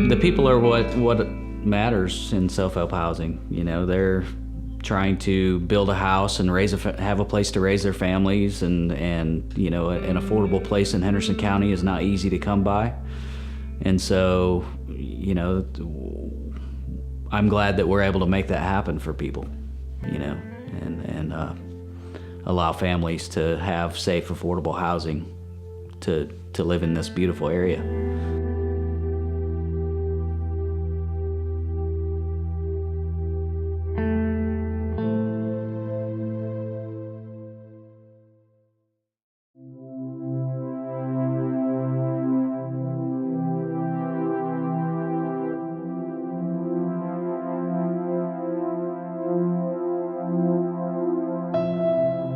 The people are what matters in self-help housing. You know, they're trying to build a house and have a place to raise their families, and you know, an affordable place in Henderson County is not easy to come by. And so, you know, I'm glad that we're able to make that happen for people, you know, and allow families to have safe, affordable housing to live in this beautiful area.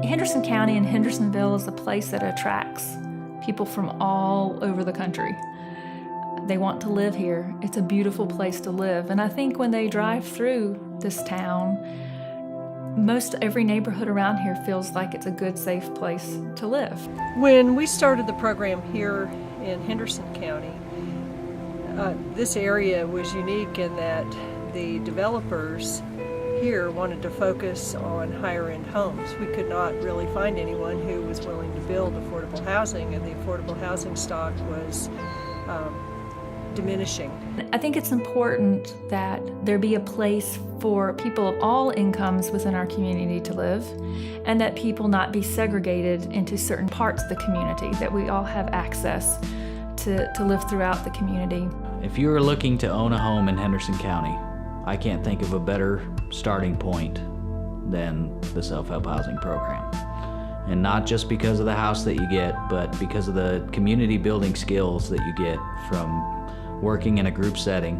Henderson County and Hendersonville is a place that attracts people from all over the country. They want to live here. It's a beautiful place to live. And I think when they drive through this town, most every neighborhood around here feels like it's a good, safe place to live. When we started the program here in Henderson County, this area was unique in that the developers here wanted to focus on higher-end homes. We could not really find anyone who was willing to build affordable housing, and the affordable housing stock was diminishing. I think it's important that there be a place for people of all incomes within our community to live, and that people not be segregated into certain parts of the community, that we all have access to live throughout the community. If you are looking to own a home in Henderson County, I can't think of a better starting point than the self-help housing program. And not just because of the house that you get, but because of the community building skills that you get from working in a group setting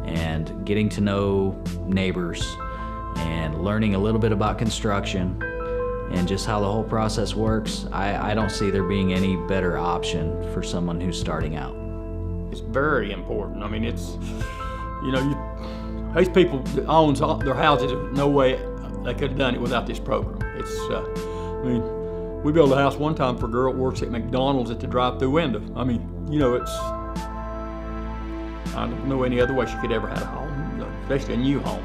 and getting to know neighbors and learning a little bit about construction and just how the whole process works. I don't see there being any better option for someone who's starting out. It's very important. I mean, it's, you know, these people that owns their houses, there's no way they could have done it without this program. It's, I mean, we built a house one time for a girl that works at McDonald's at the drive-through window. I mean, you know, it's, I don't know any other way she could ever have a home, especially a new home.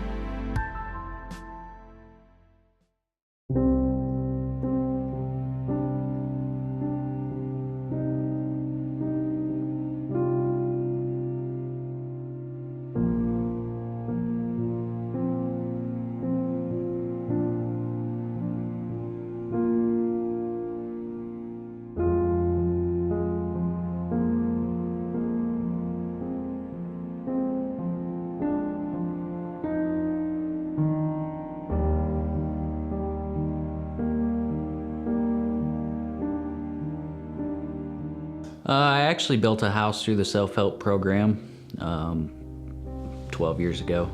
I actually built a house through the self-help program 12 years ago.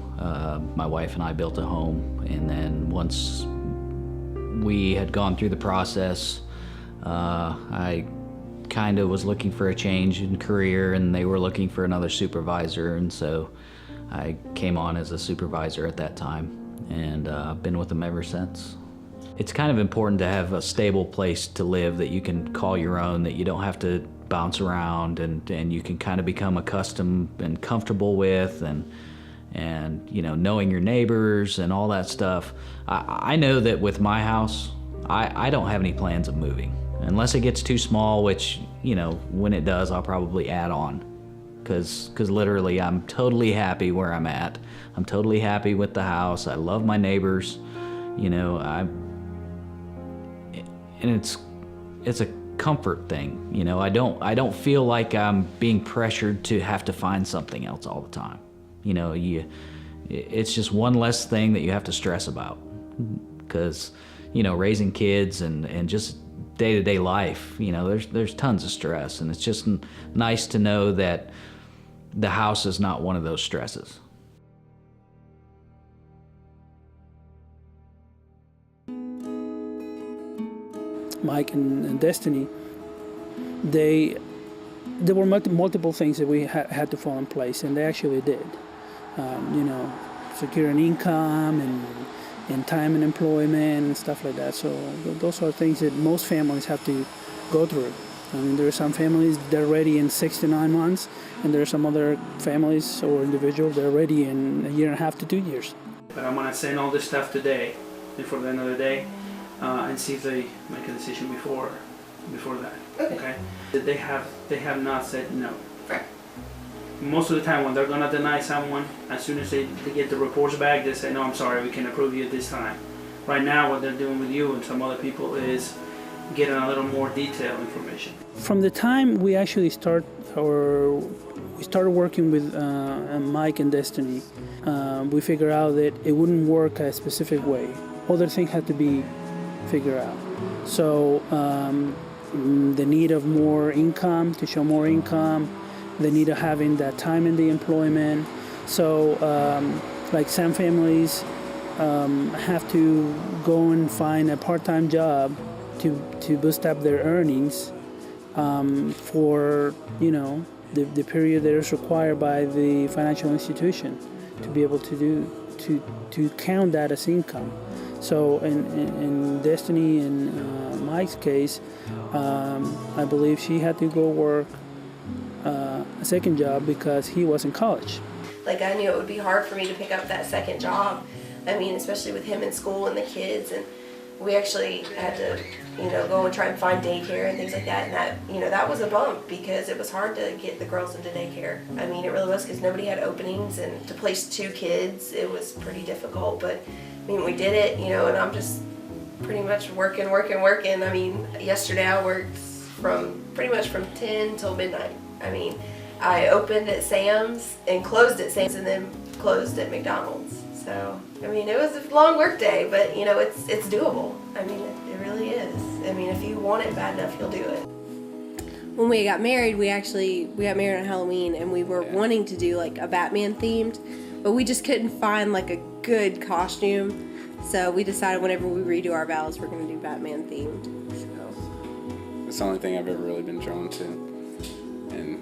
My wife and I built a home, and then once we had gone through the process, I kind of was looking for a change in career, and they were looking for another supervisor, and so I came on as a supervisor at that time, and I've been with them ever since. It's kind of important to have a stable place to live that you can call your own, that you don't have to bounce around, and you can kind of become accustomed and comfortable with, and you know, knowing your neighbors and all that stuff. I know that with my house, I don't have any plans of moving unless it gets too small, which, you know, when it does, I'll probably add on, because literally I'm totally happy where I'm at. I'm totally happy with the house. I love my neighbors, you know. And it's a comfort thing, you know. I don't feel like I'm being pressured to have to find something else all the time. You know, it's just one less thing that you have to stress about, because, you know, raising kids and just day-to-day life, you know, there's tons of stress, and it's just nice to know that the house is not one of those stresses. Mike and Destiny, there were multiple things that we had to fall in place, and they actually did. You know, secure an income and time and employment and stuff like that. So those are things that most families have to go through. I mean, there are some families that are ready in 6 to 9 months, and there are some other families or individuals that are ready in a year and a half to 2 years. But I'm gonna send all this stuff today, before the end of the day, and see if they make a decision before that. Okay. They have not said no. Right. Most of the time, when they're gonna deny someone, as soon as they get the reports back, they say, no, I'm sorry, we can approve you this time. Right now, what they're doing with you and some other people is getting a little more detailed information. From the time we actually started working with Mike and Destiny, we figured out that it wouldn't work a specific way. Other things had to be figured out. So the need of more income, to show more income, the need of having that time in the employment. So like some families have to go and find a part-time job to boost up their earnings for the period that is required by the financial institution to be able to count that as income. So in Destiny and Mike's case, I believe she had to go work a second job because he was in college. Like, I knew it would be hard for me to pick up that second job. I mean, especially with him in school and the kids, and we actually had to, go and try and find daycare and things like that, and that was a bump because it was hard to get the girls into daycare. I mean, it really was, because nobody had openings, and to place 2 kids, it was pretty difficult, but I mean, we did it, and I'm just pretty much working. I mean, yesterday I worked pretty much from 10 till midnight. I mean, I opened at Sam's and closed at Sam's and then closed at McDonald's. So, I mean, it was a long work day, but it's doable. I mean, it really is. I mean, if you want it bad enough, you'll do it. When we got married, we got married on Halloween, and we were wanting to do like a Batman themed, but we just couldn't find like a good costume. So we decided whenever we redo our vows, we're going to do Batman themed. So it's the only thing I've ever really been drawn to. And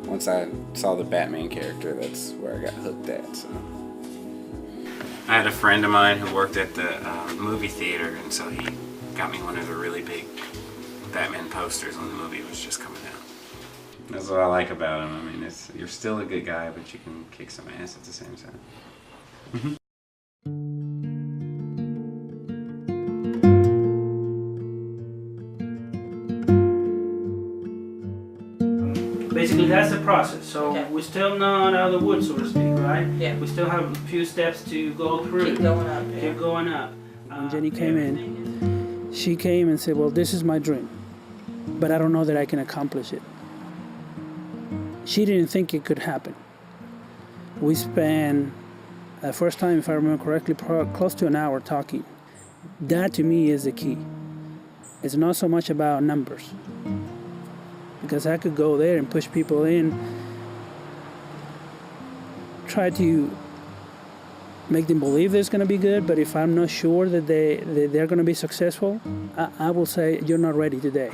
once I saw the Batman character, that's where I got hooked at. So I had a friend of mine who worked at the movie theater, and so he got me one of the really big Batman posters when the movie was just coming out. That's what I like about him. I mean, you're still a good guy, but you can kick some ass at the same time. Basically, that's the process. So Okay. we're still not out of the woods, so to speak, right? Yeah. We still have a few steps to go through. Keep going up. Keep going up. When Jenny came in, she came and said, well, this is my dream, but I don't know that I can accomplish it. She didn't think it could happen. We spent, the first time, if I remember correctly, close to an hour talking. That to me is the key. It's not so much about numbers, because I could go there and push people in, try to make them believe it's going to be good, but if I'm not sure that they're going to be successful, I will say, you're not ready today.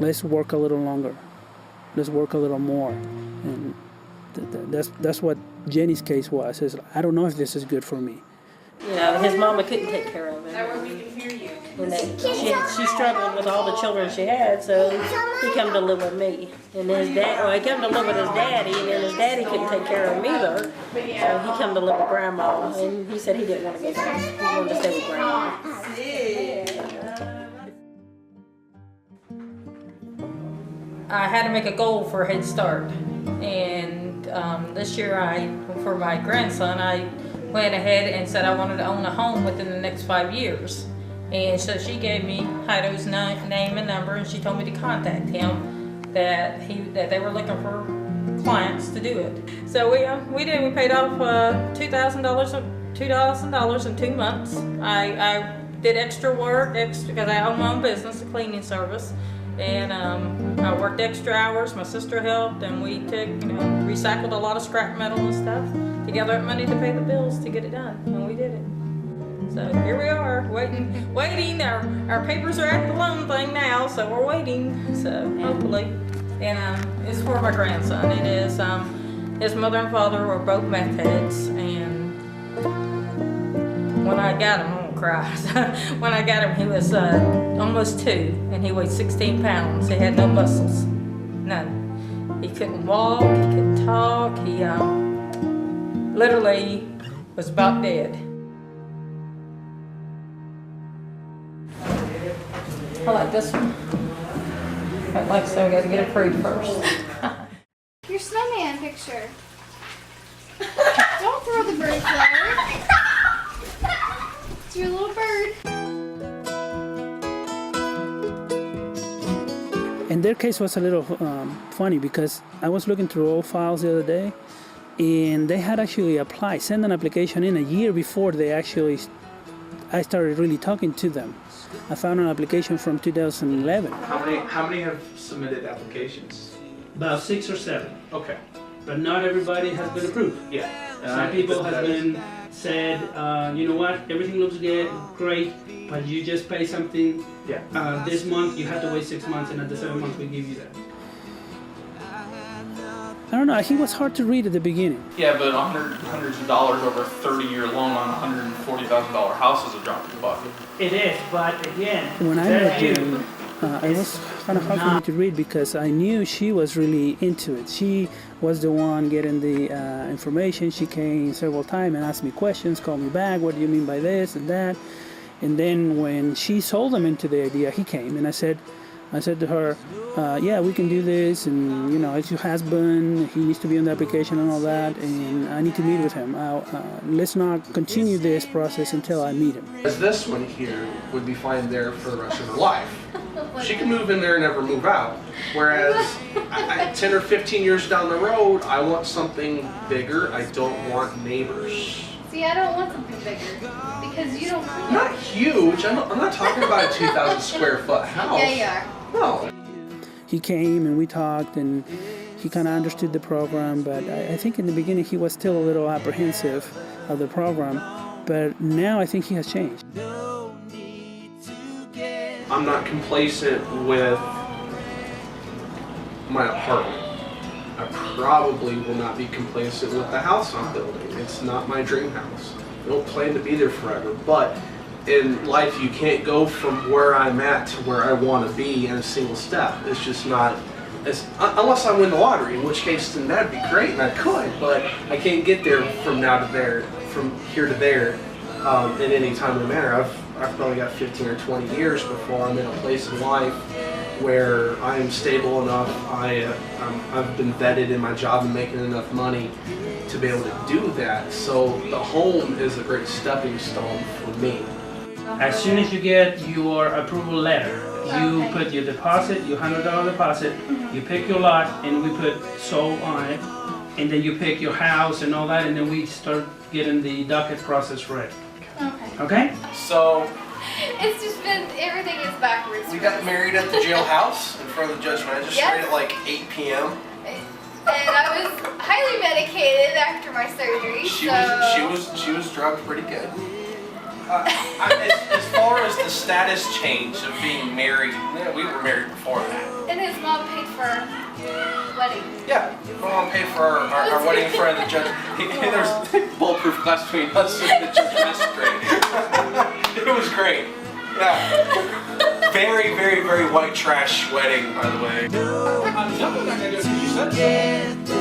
Let's work a little longer. Let's work a little more. And that's what Jenny's case was. Is I don't know if this is good for me. His mama couldn't take care of him. And she struggled with all the children she had, so he come to live with me. And he come to live with his daddy, and then his daddy couldn't take care of him either. So he come to live with grandma, and he said he didn't want to go back. He wanted to stay with grandma. I had to make a goal for Head Start, and this year for my grandson, I went ahead and said I wanted to own a home within the next 5 years. And so she gave me Heido's name and number, and she told me to contact him, that they were looking for clients to do it. So we did. We paid off $2,000 in 2 months. I did extra work because I own my own business, a cleaning service, and I worked extra hours. My sister helped, and we recycled a lot of scrap metal and stuff to gather up money to pay the bills to get it done, and we did it. So here we are, waiting. Our papers are at the loan thing now, so we're waiting. So hopefully, and it's for my grandson. It is. His mother and father were both meth heads, and when I got him, cry. When I got him, he was almost 2, and he weighed 16 pounds. He had no muscles, none. He couldn't walk, he couldn't talk. He literally was about dead. I like this one. But like I said, we got to get it approved first. Your snowman picture. Don't throw the bird flower. It's your little bird. And their case was a little funny because I was looking through old files the other day, and they had actually applied, sent an application in a year before I started really talking to them. I found an application from 2011. How many have submitted applications? About 6 or 7. Okay. But not everybody has been approved. Yeah. Some people have been said, you know what, everything looks good, great, but you just pay something. Yeah. This month you have to wait 6 months, and at the 7th month we give you that. I don't know, I think it was hard to read at the beginning. Yeah, but hundreds of dollars over a 30-year loan on a $140,000 house is a drop in the bucket. It is, but again, when I met Jane, it was kind of hard for me to read because I knew she was really into it. She was the one getting the information. She came several times and asked me questions, called me back, what do you mean by this and that? And then when she sold him into the idea, he came and I said to her, yeah, we can do this, and you know, it's your husband, he needs to be on the application and all that, and I need to meet with him. Let's not continue this process until I meet him. As this one here would be fine there for the rest of her life. She can move in there and never move out. Whereas 10 or 15 years down the road, I want something bigger. I don't want neighbors. See, I don't want something bigger because you don't clean. Not huge. I'm not talking about a 2,000 square foot house. Yeah, you are. No. He came and we talked and he kind of understood the program, but I think in the beginning he was still a little apprehensive of the program, but now I think he has changed. I'm not complacent with my apartment. I probably will not be complacent with the house I'm building. It's not my dream house. I don't plan to be there forever, but in life you can't go from where I'm at to where I want to be in a single step. It's just not, unless I win the lottery, in which case then that'd be great and I could, but I can't get there from now to there, from here to there in any timely manner. I've probably got 15 or 20 years before I'm in a place in life where I am stable enough, I've been vetted in my job and making enough money to be able to do that. So the home is a great stepping stone for me. As soon as you get your approval letter, you put your deposit, your $100 deposit, you pick your lot, and we put sold on it, and then you pick your house and all that, and then we start getting the docket process ready. Okay. Okay? So It's just been, everything is backwards. we got married at the jailhouse in front of the judge magistrate at like 8 p.m. And I was highly medicated after my surgery. She was drugged pretty good. As far as the status change of being married, we were married before that. And his mom paid for our wedding. Yeah, my mom paid for our wedding in front of the judge. There's bulletproof glass between us and the judge magistrate. It was great. Yeah. Very, very, very white trash wedding, by the way. I'm definitely not gonna do it because you said so.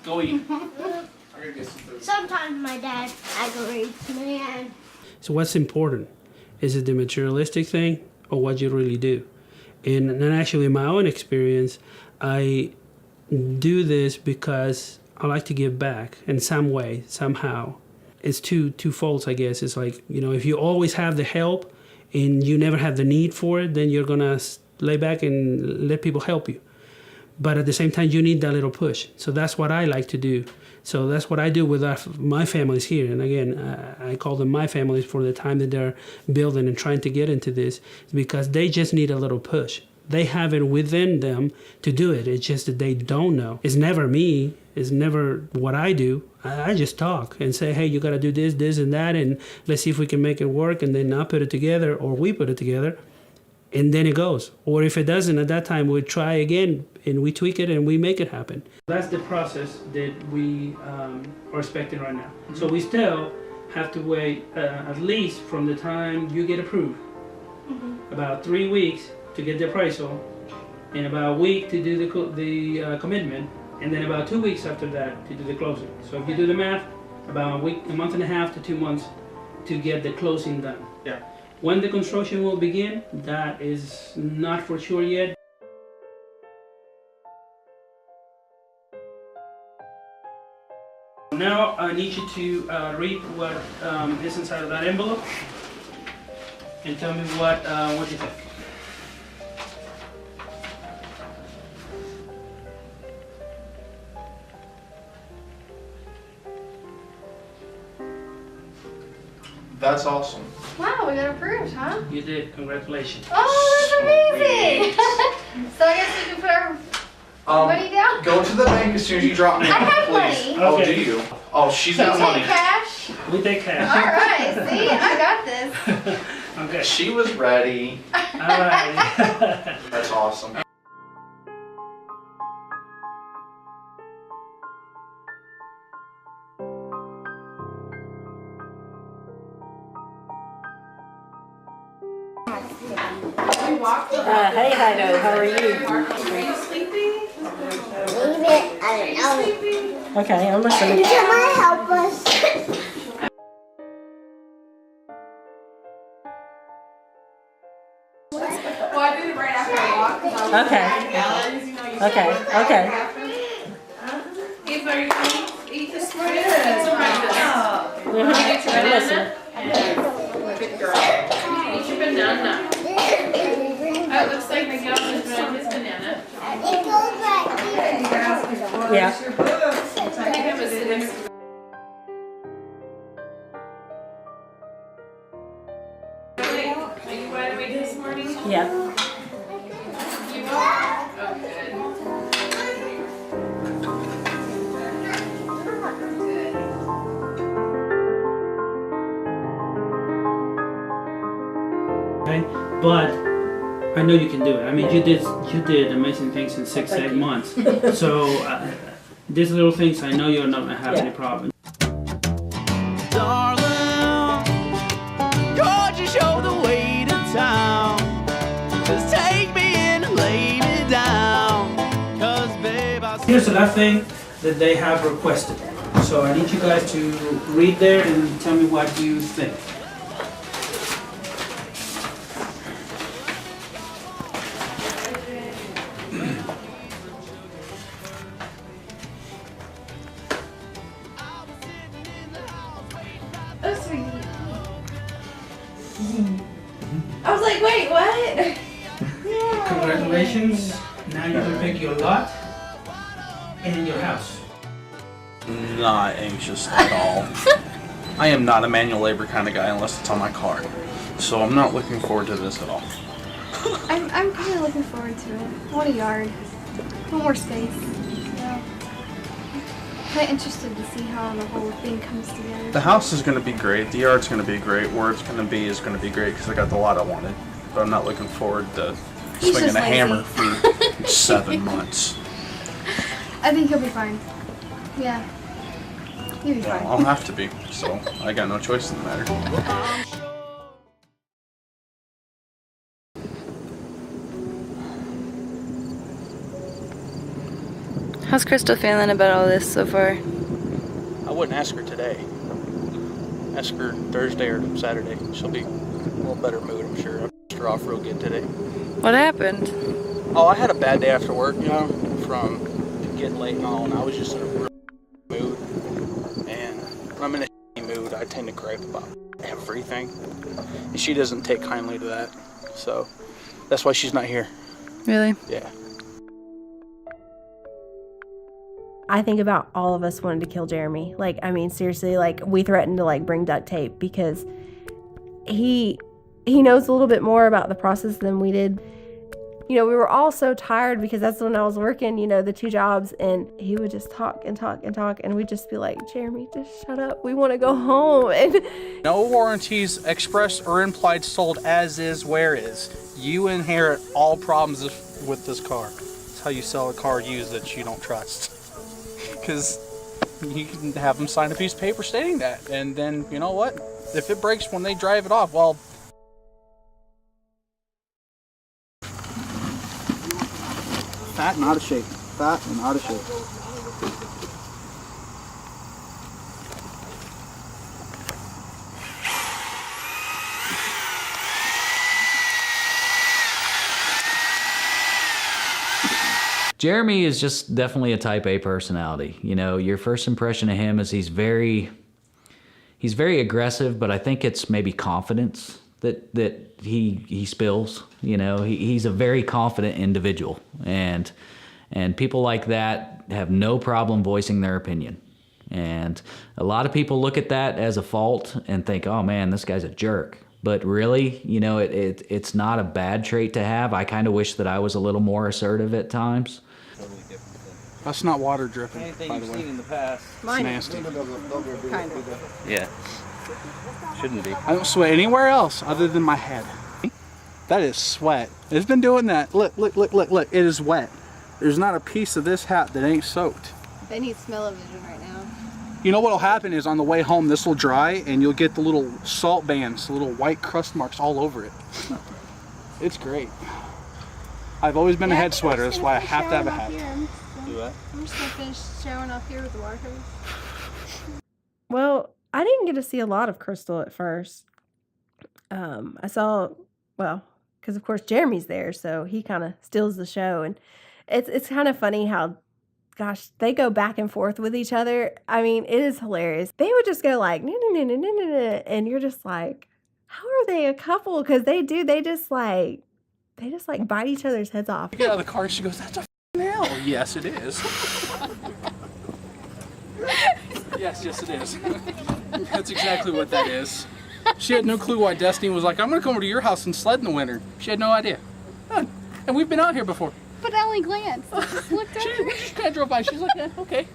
Go eat. Sometimes my dad aggravates me. So what's important? Is it the materialistic thing or what you really do? And actually in my own experience, I do this because I like to give back in some way, somehow. It's two folds, I guess. It's like, you know, if you always have the help and you never have the need for it, then you're gonna lay back and let people help you. But at the same time, you need that little push. So that's what I like to do. So that's what I do with my families here. And again, I call them my families for the time that they're building and trying to get into this, because they just need a little push. They have it within them to do it. It's just that they don't know. It's never me. It's never what I do. I just talk and say, hey, you got to do this, this, and that, and let's see if we can make it work. And then I put it together, or we put it together, and then it goes. Or if it doesn't, at that time we try again and we tweak it and we make it happen. That's the process that we are expecting right now. So we still have to wait at least from the time you get approved, about 3 weeks to get the appraisal, and about a week to do the commitment, and then about 2 weeks after that to do the closing. So if you do the math, about a month and a half to 2 months to get the closing done. Yeah. When the construction will begin, that is not for sure yet. Now I need you to read what is inside of that envelope and tell me what you think. That's awesome. Wow, we got approved, huh? You did. Congratulations. Oh, that's amazing. So I guess we can put our money down? Go to the bank as soon as you drop me I have please. money. Oh, Okay. do you? Oh, she's You got money. take cash? We take cash. All right, see, I got this. Okay. She was ready. All right. That's awesome. Hey, Hido, how are you? Leave it. I don't know. Okay, I'm listening. Can I help us? Well, I did it right after I walked. Okay. Okay, okay. Eva, are you going to eat this morning? Did you get your banana? Good girl. Eat your banana. Oh, it looks like Miguel just put his banana. It goes right here. Yeah. I think it was in this. Are you wide awake this morning? Yeah. You are? Oh, good. Okay, but I know you can do it. I mean, you did amazing things in 6-8 months. So these little things, I know you're not gonna have any problem. Darling, could you show the way to town? Just take me in and lay me down. 'Cause babe, I Here's the last thing that they have requested. So I need you guys to read there and tell me what you think. Oh, sweet. I was like, wait, what? Congratulations. Now you can pick your lot and your house. Not anxious at all. I am not a manual labor kind of guy unless it's on my car. So I'm not looking forward to this at all. I'm kind of looking forward to it. I want a yard. One more space. So, I'm kind of interested to see how the whole thing comes together. The house is going to be great. The yard's going to be great. Where it's going to be is going to be great because I got the lot I wanted. But I'm not looking forward to He's swinging just a lazy. hammer for 7 months. I think he'll be fine. Yeah. He'll be Yeah, fine. I'll have to be. So I got no choice in the matter. How's Crystal feeling about all this so far? I wouldn't ask her today. Ask her Thursday or Saturday. She'll be in a little better mood, I'm sure. I pissed her off real good today. What happened? Oh, I had a bad day after work, you know, from getting late and all, and I was just in a real mood. And when I'm in a mood, I tend to gripe about everything. And she doesn't take kindly to that. So that's why she's not here. Really? Yeah. I think about all of us wanted to kill Jeremy. Like, I mean, seriously, like, we threatened to, like, bring duct tape because he knows a little bit more about the process than we did. You know, we were all so tired because that's when I was working, you know, the 2 jobs, and he would just talk and talk and talk, and we'd just be like, Jeremy, just shut up. We want to go home. And No warranties expressed or implied sold as is, where is. You inherit all problems with this car. It's how you sell a car used that you don't trust. Because you can have them sign a piece of paper stating that. And then, you know what? If it breaks when they drive it off, well... Fat and out of shape. Fat and out of shape. Jeremy is just definitely a type A personality. You know, your first impression of him is he's very aggressive, but I think it's maybe confidence that he spills. You know, he's a very confident individual, and people like that have no problem voicing their opinion. And a lot of people look at that as a fault and think, oh man, this guy's a jerk. But really, you know, it's not a bad trait to have. I kind of wish that I was a little more assertive at times. That's not water dripping, Anything by the you've way. seen in the past. It's nasty. Kind of. Yeah. Shouldn't be. I don't sweat anywhere else other than my head. That is sweat. It's been doing that. Look, look, look, look, look. It is wet. There's not a piece of this hat that ain't soaked. They need smell-o-vision right now. You know what'll happen is on the way home this will dry and you'll get the little salt bands, the little white crust marks all over it. It's great. I've always been a head sweater, that's why I have to have a hat. Do what? I'm just gonna finish showering off here with the water hose. Well, I didn't get to see a lot of Crystal at first. I saw, well, because of course Jeremy's there, so he kind of steals the show, and it's kind of funny how, gosh, they go back and forth with each other. I mean, it is hilarious. They would just go like, no, no, no, no, no, no, and you're just like, how are they a couple? Because they just like bite each other's heads off. You get out of the car and she goes, that's a nail. Yes, it is. Yes, it is. That's exactly what that is. She had no clue why Destiny was like, I'm going to come over to your house and sled in the winter. She had no idea. And we've been out here before. But I only glanced. I just looked over. We just kind of drove by. She's like, yeah, okay.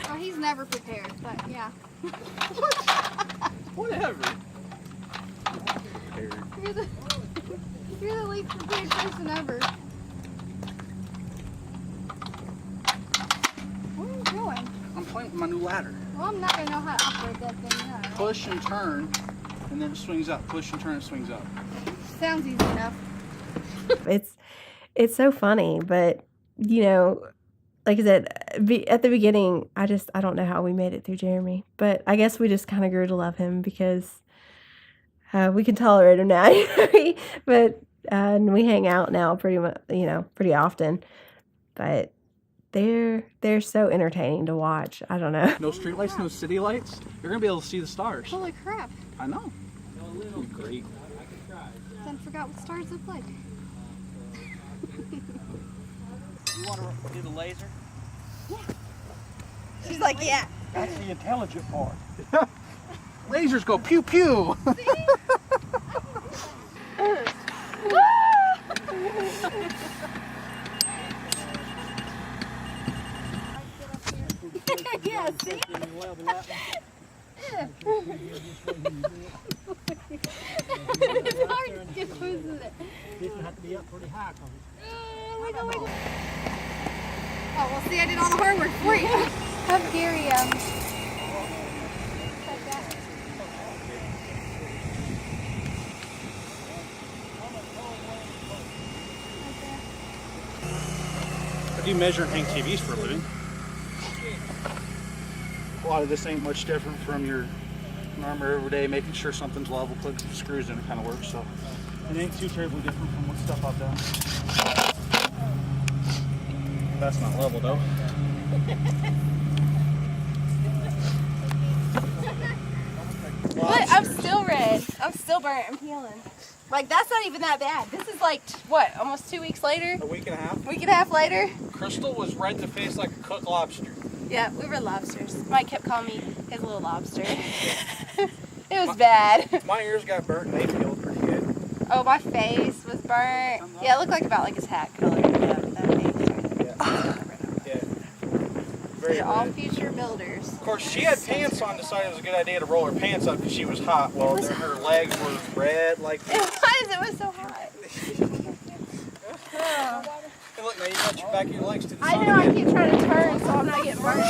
Oh, he's never prepared, but yeah. Whatever. You're the least prepared person ever. What are you doing? I'm playing with my new ladder. Well, I'm not going to know how to operate that thing now. Push and turn, and then it swings up. Push and turn, it swings up. Sounds easy enough. It's so funny, but you know, like I said, at the beginning, I don't know how we made it through Jeremy, but I guess we just kind of grew to love him because we can tolerate him now. But and we hang out now pretty much, you know, pretty often. But they're so entertaining to watch. I don't know. No street lights, no city lights. You're gonna be able to see the stars. Holy crap! I know. It'll be great. Then forgot what stars look like. You want to do the laser? Yeah. She's like, yeah. That's the intelligent part. Lasers go pew pew. Yeah, see? It's hard to get close to it. This will have to be up pretty high. Oh, well, see, I did all the hard work for you. Have Gary, check that. I do measure and hang TVs for a living. A lot of this ain't much different from your normal everyday, making sure something's level, putting some screws in, it kind of works. So it ain't too terribly different from what stuff I've done. That's not level though. Look, I'm still red. I'm still burnt. I'm peeling. Like, that's not even that bad. This is like, what, almost 2 weeks later? A week and a half. Week and a half later? Crystal was red in the face like a cooked lobster. Yeah, we were lobsters. Mike kept calling me his little lobster. It was bad. My ears got burnt and they peeled pretty good. Oh, my face was burnt. Yeah, it looked like about like his hat color. Yeah, that face right there. Yeah. Very They're all red. future builders. Of course, she had pants on, decided it was a good idea to roll her pants up because she was hot. Well, then her legs were red like It was so hot. Hey, look, now you got your back of your legs to the I side. know, I keep trying to turn so I'm not getting burned.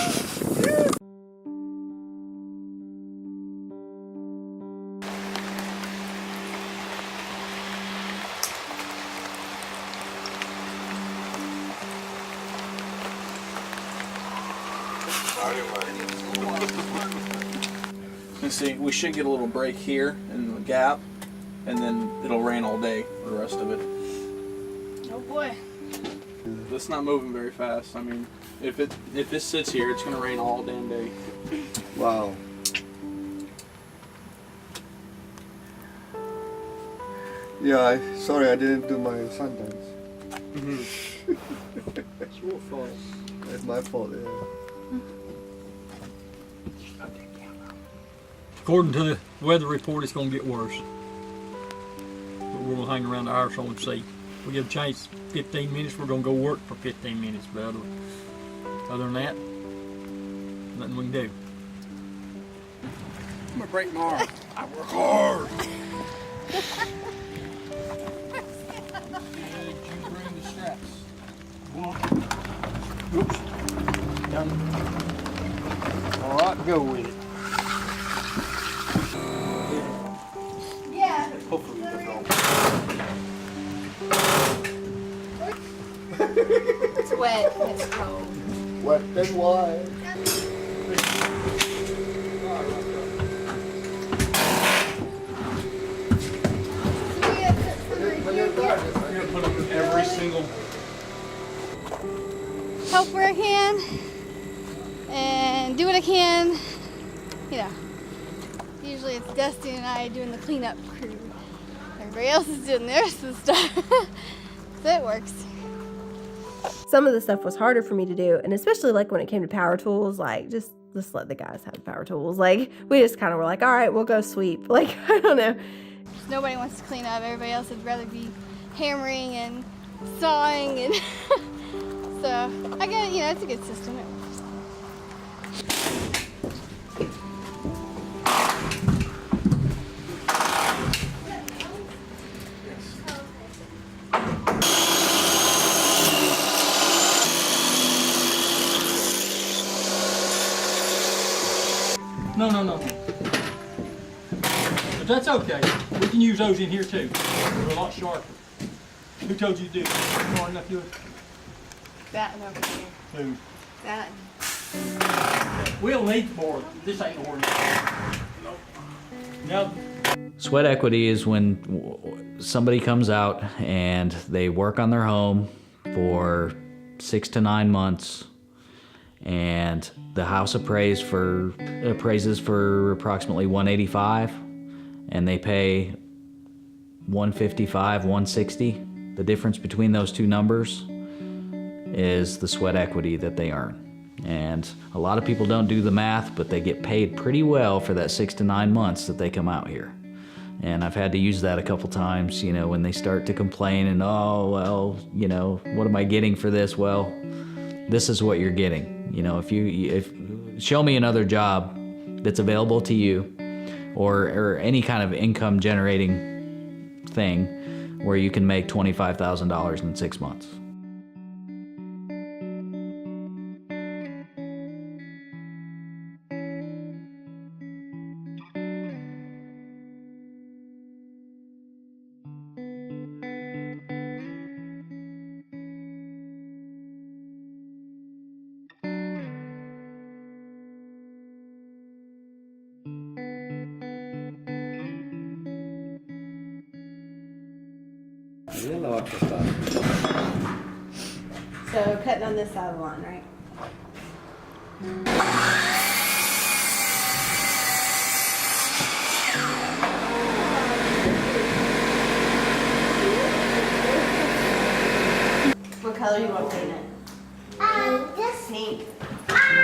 Let's see, we should get a little break here in the gap, and then it'll rain all day for the rest of it. Oh boy. It's not moving very fast. I mean, if this sits here, it's gonna rain all damn day. Wow. Yeah, sorry I didn't do my sundance. It's your fault. It's my fault, yeah. According to the weather report, it's going to get worse. But we're going to hang around the house and see. We get a chance 15 minutes, we're going to go work for 15 minutes. But other than that, nothing we can do. I'm gonna break my arm. I work hard. Did you bring the straps? Oops. Done. All right, go with it. Yeah. Hopefully we can roll. It's wet. It's cold. Wet and wide. You're gonna put up every single. Help where I can and do what I can. You know, usually it's Dusty and I doing the cleanup crew. Everybody else is doing the rest of the stuff. So it works. Some of the stuff was harder for me to do, and especially like when it came to power tools, like just let the guys have power tools. Like we just kind of were like, all right, we'll go sweep. Like I don't know. Nobody wants to clean up. Everybody else would rather be hammering and sawing, and so I get, you know, it's a good system. It works. No. But that's okay. We can use those in here too. They're a lot sharper. Who told you to do it? Smart enough to do it? That and over here. Who? That. We'll need more. This ain't no ordinary. Nope. Sweat equity is when somebody comes out and they work on their home for 6 to 9 months, and the house appraises for approximately $185, and they pay $155, $160. The difference between those two numbers is the sweat equity that they earn. And a lot of people don't do the math, but they get paid pretty well for that 6 to 9 months that they come out here. And I've had to use that a couple times, you know, when they start to complain and, oh, well, you know, what am I getting for this? Well, this is what you're getting. You know, if show me another job that's available to you, or any kind of income generating thing where you can make $25,000 in 6 months. So cutting on this side of the line, right? What color do you want to paint it? This pink. Purple.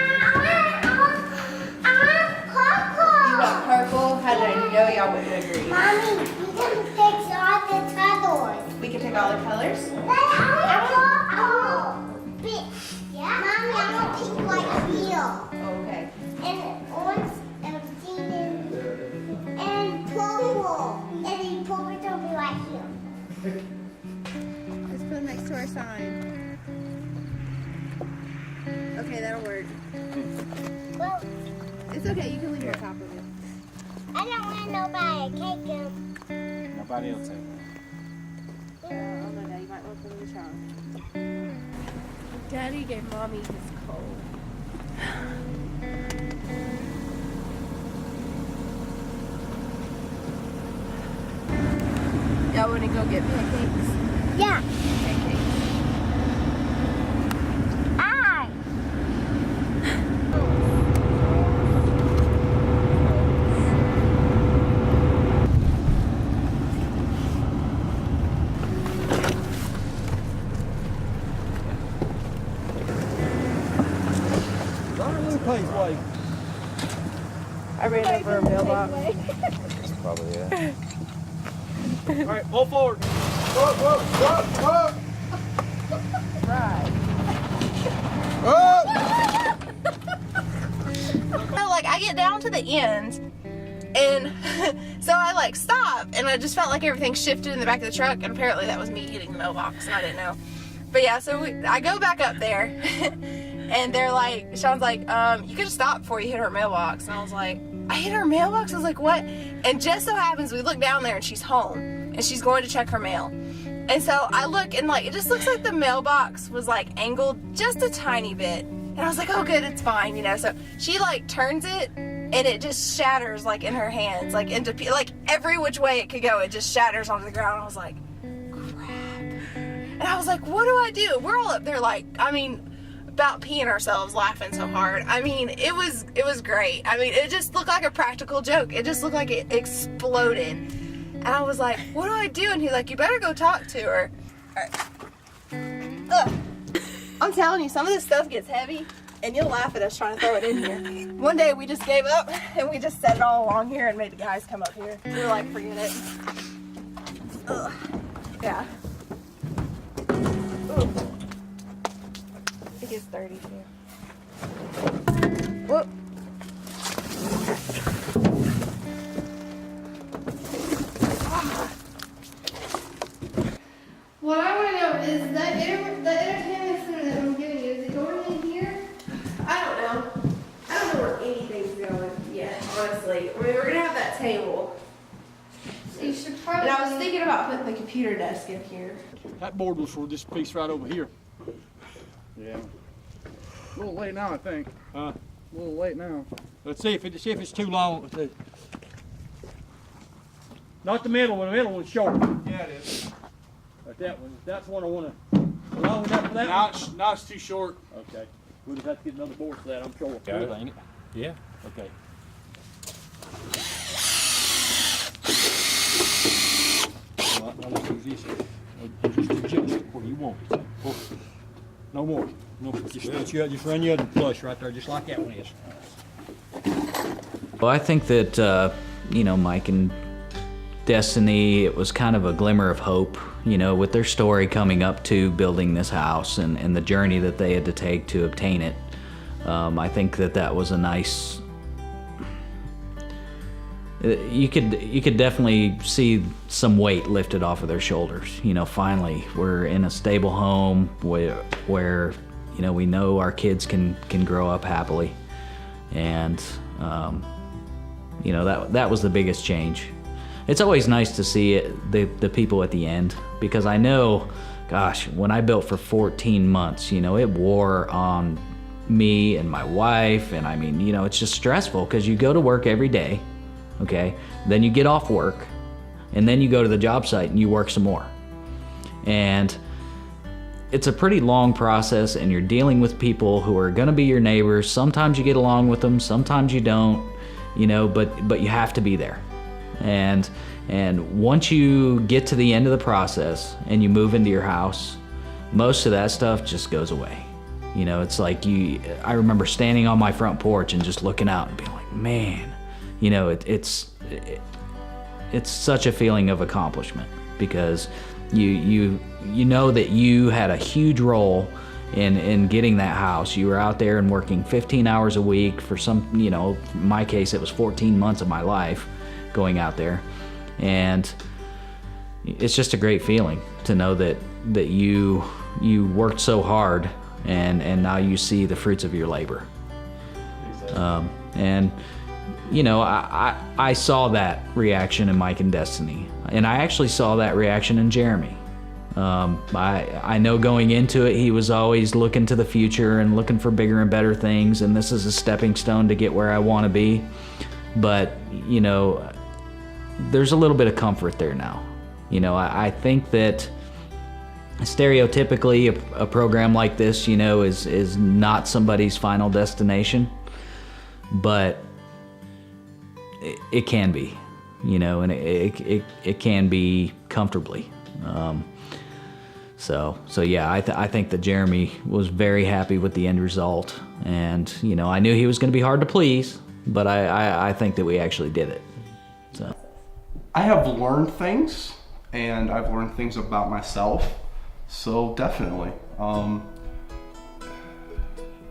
You want purple? How did I know y'all wouldn't agree? Mommy, we can fix all the colors. We can pick all the colors? Purple. Yeah. Mommy, I want pink like you. It's okay, you can leave on top of it. I don't want nobody to take them. Nobody will take it. Oh no, Dad, you might want to put in the trunk. Daddy gave Mommy his coat. Y'all want to go get pancakes? Yeah. Pancakes. I ran over a mailbox. That's probably it. All right, pull forward. Right. So like I get down to the end and so I like stop and I just felt like everything shifted in the back of the truck and apparently that was me hitting the mailbox and I didn't know. But yeah, so I go back up there and they're like, Sean's like, you could have stopped before you hit her mailbox. And I was like, I hit her mailbox? I was like, what? And just so happens we look down there and she's home and she's going to check her mail. And so I look and like, it just looks like the mailbox was like angled just a tiny bit. And I was like, oh good, it's fine, you know. So she like turns it and it just shatters like in her hands, like into, like every which way it could go, it just shatters onto the ground. I was like, crap. And I was like, what do I do? We're all up there like, I mean, about peeing ourselves laughing so hard. I mean, it was great. I mean, it just looked like a practical joke. It just looked like it exploded. And I was like, what do I do? And he's like, you better go talk to her. All right. Ugh. I'm telling you, some of this stuff gets heavy and you'll laugh at us trying to throw it in here. One day we just gave up and we just set it all along here and made the guys come up here. We were like, forget it. Ugh. Yeah. Ooh. It gets dirty too. Whoop. What I want to know is the entertainment center that I'm giving you, is it going in here? I don't know. I don't know where anything's going yet, honestly. I mean, we're gonna have that table. You should probably. And I was thinking about putting the computer desk in here. That board was for this piece right over here. Yeah. A little late now, I think. A little late now. Let's see if it's too long. Not the middle one. The middle one's short. Yeah, it is. But that one. That's the one I want to. Long enough for that one? Now it's too short. Okay. We'll just have to get another board for that, I'm sure. Got it, ain't it? Yeah. Okay. All right, now let's use this. Just adjust it where you want it. Oh, no more. No, just run your other flush right there, just like that one is. Well, I think that, you know, Mike and Destiny, it was kind of a glimmer of hope, you know, with their story coming up to building this house and the journey that they had to take to obtain it. I think that was a nice, you could definitely see some weight lifted off of their shoulders. You know, finally, we're in a stable home where you know, we know our kids can grow up happily. And, you know, that was the biggest change. It's always nice to see the people at the end, because I know, gosh, when I built for 14 months, you know, it wore on me and my wife. And I mean, you know, it's just stressful because you go to work every day, okay? Then you get off work and then you go to the job site and you work some more. And it's a pretty long process, and you're dealing with people who are gonna be your neighbors. Sometimes you get along with them, sometimes you don't, you know, but you have to be there. And once you get to the end of the process and you move into your house, most of that stuff just goes away. You know, it's like I remember standing on my front porch and just looking out and being like, man, you know, it's such a feeling of accomplishment, because you know that you had a huge role in getting that house. You were out there and working 15 hours a week for some, you know, in my case, it was 14 months of my life going out there. And it's just a great feeling to know that you worked so hard and now you see the fruits of your labor. And I saw that reaction in Mike and Destiny, and I actually saw that reaction in Jeremy. I know going into it, he was always looking to the future and looking for bigger and better things, and this is a stepping stone to get where I want to be. But, there's a little bit of comfort there now. I think that stereotypically a program like this, is not somebody's final destination, but it can be, and it can be comfortably. So yeah, I think that Jeremy was very happy with the end result, and I knew he was going to be hard to please, but I think that we actually did it. So I have learned things, and I've learned things about myself. So definitely,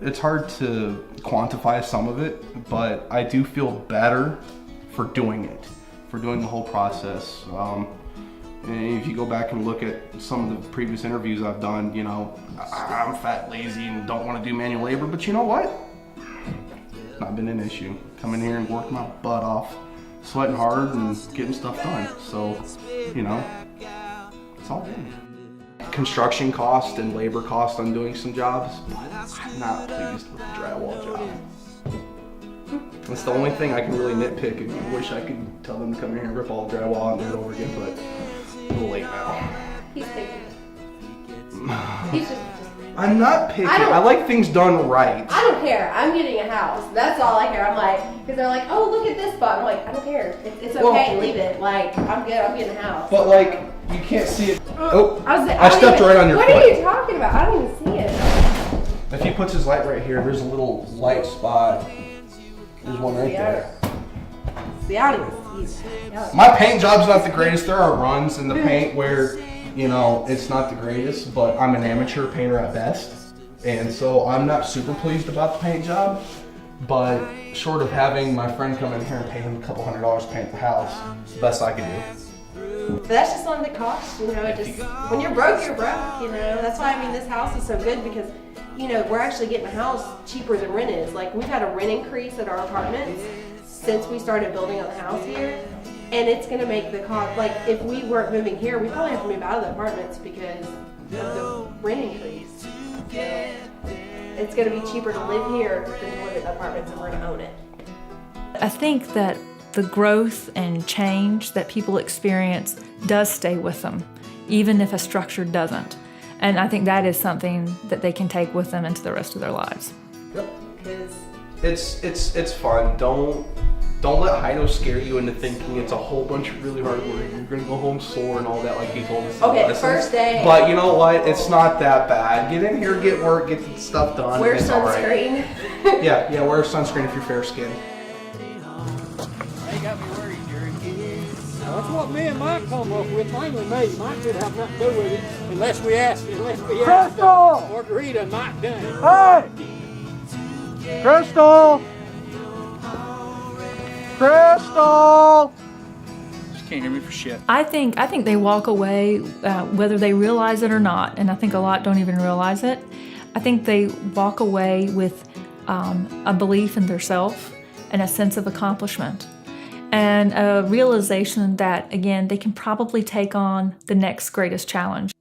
it's hard to quantify some of it, but I do feel better for doing it, for doing the whole process. And if you go back and look at some of the previous interviews I've done, I'm fat, lazy, and don't want to do manual labor, but you know what? It's not been an issue. Come in here and work my butt off, sweating hard and getting stuff done. So, it's all good. Construction cost and labor cost on doing some jobs, I'm not pleased with the drywall job. That's the only thing I can really nitpick, and I wish I could tell them to come in here and rip all the drywall out and do it over again, but it's a little late now. He's picky. He's just I'm not picky. I like things done right. I don't care. I'm getting a house. That's all I care. I'm like, because they're like, oh, look at this spot. I'm like, I don't care. It's okay. Well, leave it. Like, I'm good. I'm getting a house. But like, you can't see it. Oh, I stepped right on your foot. What are you talking about? I don't even see it. If he puts his light right here, there's a little light spot. There's one right there. See, I don't even see it. My paint job's not the greatest. There are runs in the paint where, it's not the greatest, but I'm an amateur painter at best. And so I'm not super pleased about the paint job, but short of having my friend come in here and pay him a couple $100 to paint the house, it's the best I can do. But that's just something that costs, it just, when you're broke, you're broke, That's why, this house is so good because, we're actually getting a house cheaper than rent is. Like, we've had a rent increase at our apartments since we started building on the house here. And it's going to make the cost, like, if we weren't moving here, we probably have to move out of the apartments because of the rent increase. It's going to be cheaper to live here than to live in the apartments, and we're going to own it. I think that the growth and change that people experience does stay with them, even if a structure doesn't. And I think that is something that they can take with them into the rest of their lives. Yep. It's fun. Don't let Heido scare you into thinking it's a whole bunch of really hard work. You're gonna go home sore and all that, like he told us. Okay, first day. But you know what? It's not that bad. Get in here, get work, get the stuff done. Wear it's sunscreen. All right. yeah, wear sunscreen if you're fair skinned. They got me worried, Jerry. That's what me and Mike come up with, mainly me. Mike didn't have nothing to do with it unless we asked Margarita and Mike done it. Hey! Crystal! Crystal! She can't hear me for shit. I think they walk away, whether they realize it or not, and I think a lot don't even realize it. I think they walk away with a belief in themselves and a sense of accomplishment, and a realization that, again, they can probably take on the next greatest challenge.